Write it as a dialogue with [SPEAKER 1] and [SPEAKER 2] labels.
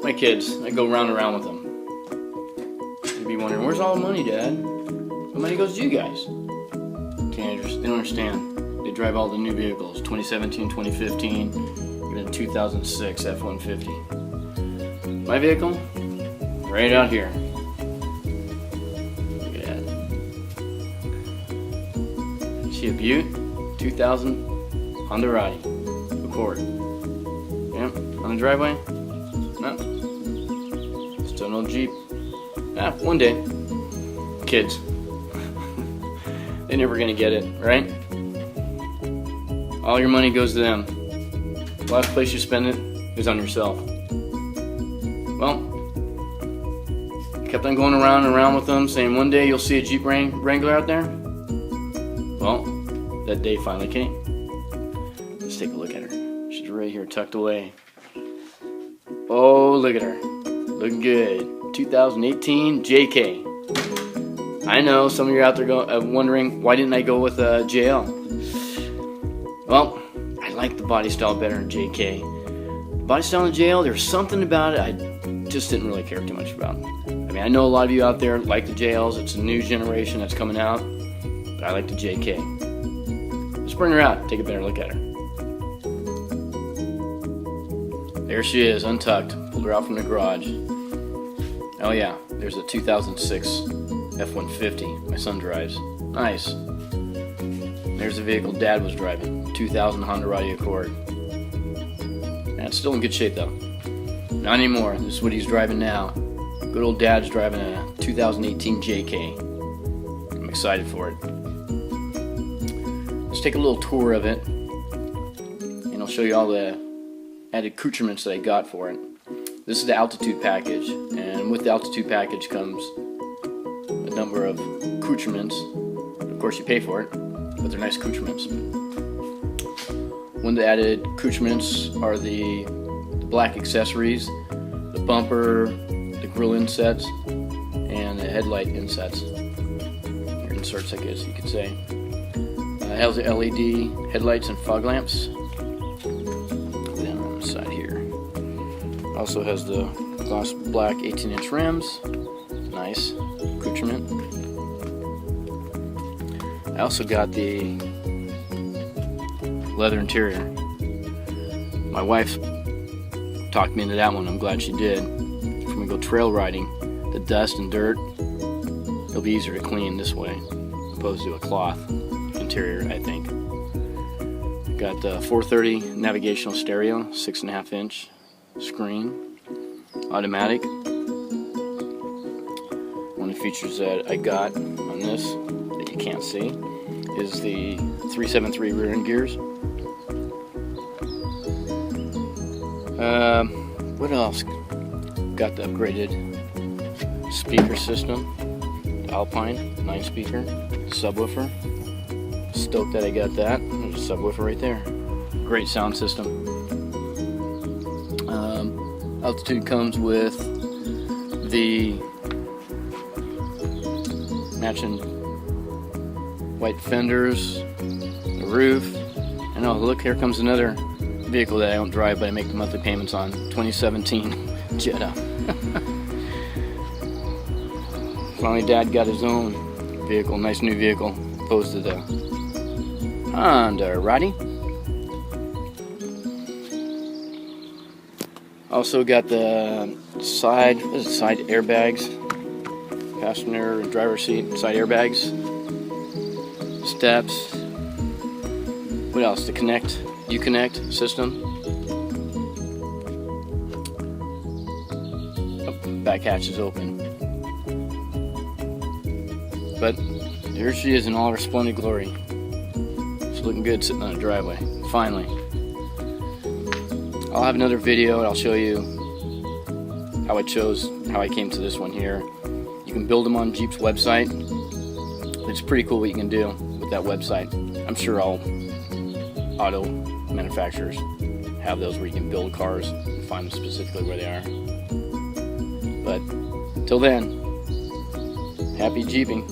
[SPEAKER 1] my kids. I go round and round with them. You'd be wondering, where's all the money, Dad? The money goes to you guys. Teenagers, they don't understand. They drive all the new vehicles, 2017, 2015, even 2006 F-150. My vehicle, right out here. Look at that. See a Butte, 2000 Honda Accord. Yeah, on the driveway? No. Still no Jeep. Ah, one day. Kids. They're never gonna get it, right? All your money goes to them. The last place you spend it is on yourself. Well, I kept on going around and around with them, saying one day you'll see a Jeep Wrangler out there. Well, that day finally came. Let's take a look at her. She's right here, tucked away. Oh, look at her. Looking good. 2018 JK. I know some of you are out there wondering, why didn't I go with a JL? Well, I like the body style better in JK. The body style in JL, there's something about it I just didn't really care too much about. I mean, I know a lot of you out there like the JLs. It's a new generation that's coming out, but I like the JK. Let's bring her out, take a better look at her. There she is, untucked. Pulled her out from the garage. Oh yeah, there's a 2006 F-150 my son drives. Nice. There's the vehicle Dad was driving, 2000 Honda Accord. And it's still in good shape though. Not anymore. This is what he's driving now. Good old Dad's driving a 2018 JK. I'm excited for it. Let's take a little tour of it, and I'll show you all the added accoutrements that I got for it. This is the altitude package, and with the altitude package comes a number of accoutrements. Of course, you pay for it, but they're nice accoutrements. One of the added accoutrements are the black accessories, the bumper, the grill insets, and the headlight insets. Or inserts, I guess you could say. It has the LED headlights and fog lamps. Down on the side here. Also has the gloss black 18-inch rims. Nice accoutrement. I also got the leather interior. My wife talked me into that one. I'm glad she did. If we go trail riding, the dust and dirt, it'll be easier to clean this way, opposed to a cloth interior, I think. Got the 430 navigational stereo, 6.5-inch screen, automatic. One of the features that I got on this that you can't see is the 373 rear end gears. What else? Got the upgraded speaker system, the Alpine 9-speaker subwoofer. Stoked that I got that. There's a subwoofer right there. Great sound system. Altitude comes with the matching white fenders, the roof, and oh look, here comes another vehicle that I don't drive but I make the monthly payments on, 2017 Jetta. Finally Dad got his own vehicle, nice new vehicle, opposed to the Honda Roddy. Also got the side airbags, passenger and driver seat side airbags, steps. What else? The Uconnect system. Oh, back hatch is open. But here she is in all her splendid glory. She's looking good sitting on the driveway. Finally. I'll have another video and I'll show you how I came to this one here. You can build them on Jeep's website. It's pretty cool what you can do with that website. I'm sure all auto manufacturers have those where you can build cars and find them specifically where they are. But till then, happy Jeeping.